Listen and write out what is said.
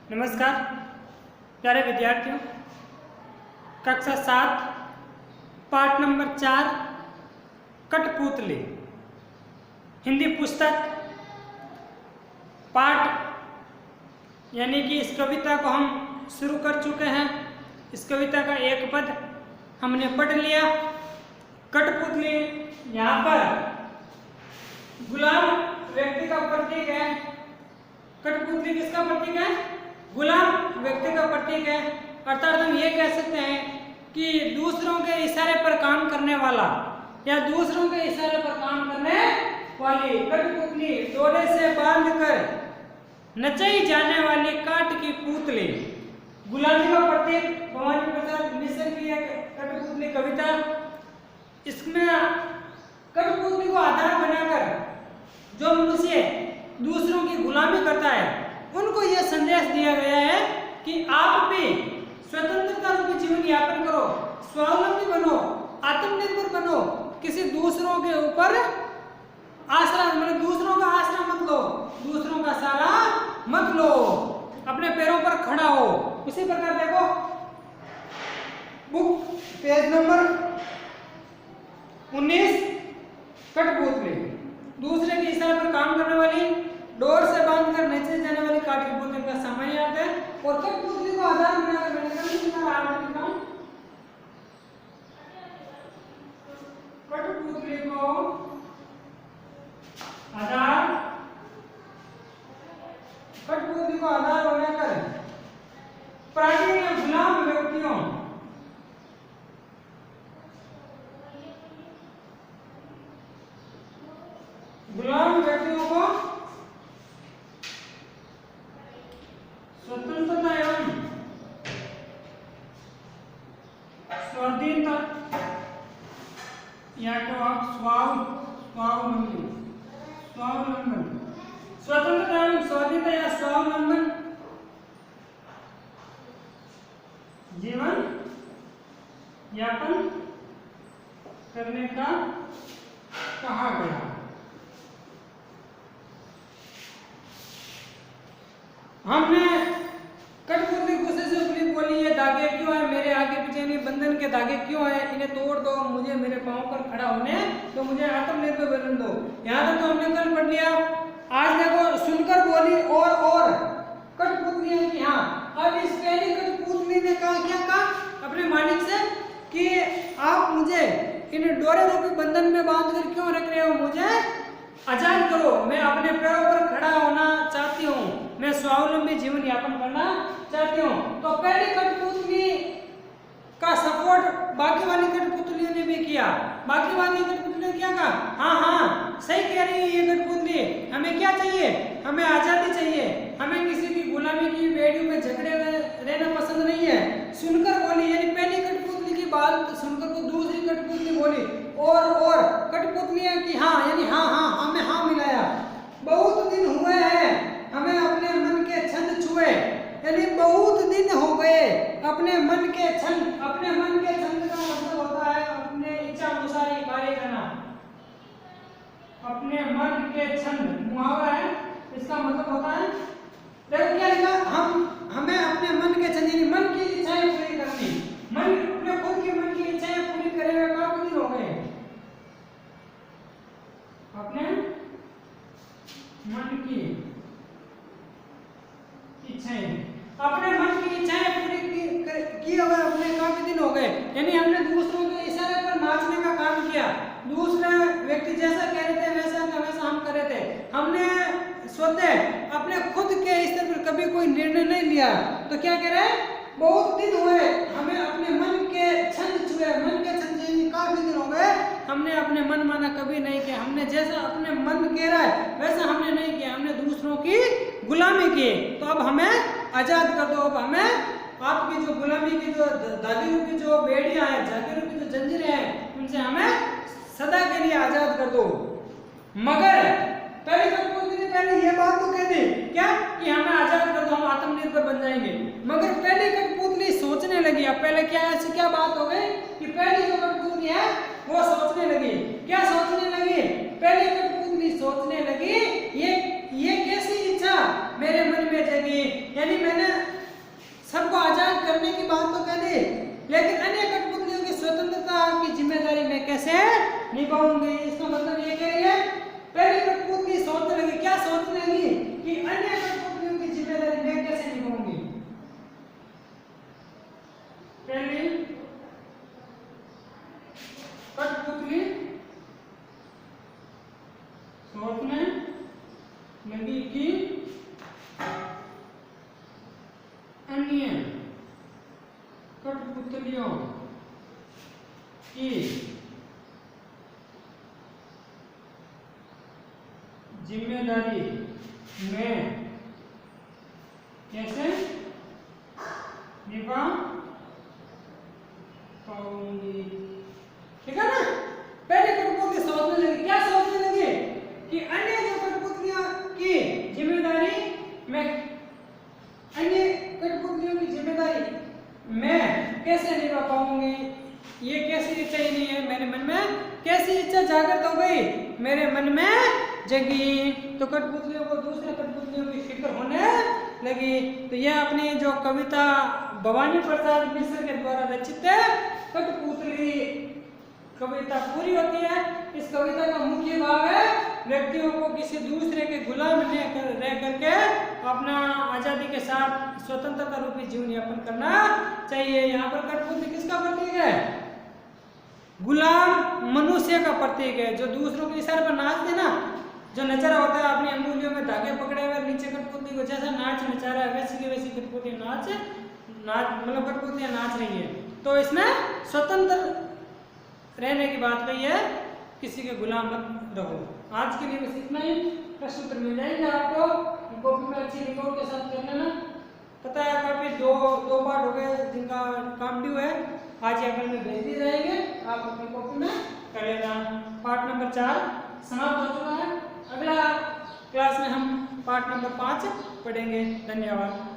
नमस्कार प्यारे विद्यार्थियों, कक्षा 7 पाठ नंबर 4 कठपुतली हिंदी पुस्तक पाठ यानी कि इस कविता को हम शुरू कर चुके हैं। इस कविता का एक पद हमने पढ़ लिया। कठपुतली यहाँ पर गुलाम व्यक्ति का प्रतीक है। कठपुतली किसका प्रतीक है? गुलाम व्यक्ति का प्रतीक है। अर्थात हम ये कह सकते हैं कि दूसरों के इशारे पर काम करने वाला या दूसरों के इशारे पर काम करने वाली कठपुतली, डोरे से बांधकर नचाई जाने वाली काठ की पुतली, गुलामी का प्रतीक भवानी प्रसाद मिश्र की एक कठपुतली कविता। इसमें कठपुतली को आधार बनाकर जो मनुष्य दूसरों की गुलामी करता है उनको यह संदेश दिया गया है कि आप भी स्वतंत्रता रूपी जीवन यापन करो, स्वावलंबी बनो, आत्मनिर्भर बनो, किसी दूसरों के ऊपर आसरा मतलब दूसरों का आसरा मत लो, दूसरों का सहारा मत लो, अपने पैरों पर खड़ा हो। उसी प्रकार देखो बुक पेज नंबर 19 कठपुतली, दूसरे के इशारे पर काम करने वाली, डोर से बांधकर नीचे जाने वाली काठ की पुतली का सामान्य अर्थ है। और कठपुतली को आधार बनाकर मैंने कठपुतली को आधार बनाकर प्राणी या गुलाम व्यक्तियों को स्वतंत्रता एवं स्वाधीनता या तो आप स्वावलंबन स्वतंत्रता एवं स्वाधीनता या स्वावलंबन जीवन यापन करने का कहा गया। हमने कठपुतली गुस्से से बोली, ये धागे क्यों है मेरे आगे पीछे, नहीं बंधन के धागे क्यों है, इन्हें तोड़ दो, मुझे मेरे पांव पर खड़ा होने तो मुझे आत्मनिर्भर बनने दो। यहाँ तक तो हमने कल पढ़ लिया। आज देखो सुनकर बोली और कठपुतली है कि हाँ। अब इस पहली कठपुतली ने क्या कहा अपने मालिक से कि आप मुझे इन डोरे रूपी बंधन में बांध कर क्यों रख रहे हो, मुझे आजाद करो, मैं अपने पैरों पर खड़ा होना चाहती हूँ, मैं स्वावलंबी जीवन यापन करना चाहती हूँ। तो पहली कठपुतली का सपोर्ट बाकी वाली कठपुतलियों ने भी किया। बाकी वाली कठपुतलियों ने क्या कहा, हाँ सही कह रही है ये कठपुतली, हमें क्या चाहिए, हमें आजादी चाहिए, हमें किसी की गुलामी की बेड़ियों में जकड़े रहना पसंद नहीं है। सुनकर बोली यानी पहली कठपुतली की बात सुनकर को दूसरी कठपुतली बोली और कठपुतलियां की हाँ यानी हाँ हमें हाँ मिलाया। बहुत दिन हुए हैं हमें अपने मन के छंद छुए, यानी बहुत दिन हो गए अपने मन के छंद का मतलब होता है अपने इच्छा अनुसार ही कार्य करना। अपने मन के छंद मुहावरा है, इसका मतलब होता है देखो क्या लिखा, हमें अपने मन के छंद यानी मन की इच्छाएं पूरी करनी, मन अपने खुद की मन की इच्छाएं पूरी करे हुए काफी दिन हो गए। अपने मन की इच्छाएं पूरी किए हुए अपने काफी दिन हो गए, यानी हमने दूसरों के इशारे पर नाचने का काम किया। दूसरे व्यक्ति जैसा कह रहे थे वैसा हम कर रहे थे। हमने स्वतः अपने खुद के स्तर पर कभी कोई निर्णय नहीं लिया। तो क्या कह रहे हैं, बहुत दिन हुए हमें अपने मन के छंद छुए, मन के छंद काफी दिन हो गए हमने अपने मन माना कभी नहीं किया। हमने जैसा अपने मन कह रहा है वैसा हमने नहीं किया, हमने दूसरों की गुलामी की। तो अब हमें आजाद कर दो, अब हमें आपकी जो गुलामी की जो धागे रूपी जो बेड़ियां हैं, धागे रूपी जो जंजीरें हैं, उनसे हमें सदा के लिए आजाद कर दो। मगर पहले कठपुतली ने पहले ये बात तो कह दी क्या कि हमें आजाद कर दो, हम आत्मनिर्भर बन जाएंगे। मगर पहले कठपुतली सोचने लगी। अब पहले क्या बात हो गई कि पहली जो कठपुतली है वो सोचने लगी। क्या सोचने लगी? पहली कठपुतली सोचने लगी ये कैसी इच्छा मेरे मन में जगी, यानी मैंने कठपुतलियों की जिम्मेदारी मैं कैसे निभा पाऊंगी। ठीक है ना। पहले कठपुतली सोचने लगी, क्या सोचने लगी कि अन्य जो कठपुतलियों की जिम्मेदारी मैं, अन्य कठपुतलियों की जिम्मेदारी मैं कैसे निभा पाऊंगी। ये कैसी इच्छा ही नहीं है मेरे मन में, कैसी इच्छा जागृत हो गई मेरे मन में जगी। तो कठपुतलियों को दूसरे कठपुतलियों की फिक्र होने लगी। तो यह अपनी जो कविता भवानी प्रसाद मिश्र के द्वारा रचित कठपुतली कविता पूरी होती है। इस कविता का मुख्य भाव है व्यक्तियों को किसी दूसरे के गुलाम रह करके अपना आजादी के साथ स्वतंत्रता रूपी जीवन यापन करना चाहिए। यहाँ पर कठपुतली किसका प्रतीक है? गुलाम मनुष्य का प्रतीक है, जो दूसरों के इशारे पर नाचते ना, जो नचारा होता है अपनी अंगुलियों में धागे पकड़े हुए नीचे कठपुतली को जैसा नाच नचा रहा है वैसी की वैसी कठपुतली नाच मतलब कठपुतलियां नाच रही है। तो इसमें स्वतंत्र रहने की बात कही है, किसी के गुलाम मत रहो। आज के लिए बस इतना ही। प्रश्न उत्तर मिल जाएंगे आपको, कॉपी में अच्छी रिकॉर्ड के साथ कर लेना। पता है काफी दो पार्ट हो गए जिनका काम ड्यू है, आज या कल में भेज दिए जाएंगे, आप अपनी कॉपी में कर लेना। पार्ट नंबर 4 समाप्त हो चुका है। अगला क्लास में हम पार्ट नंबर 5 पढ़ेंगे। धन्यवाद।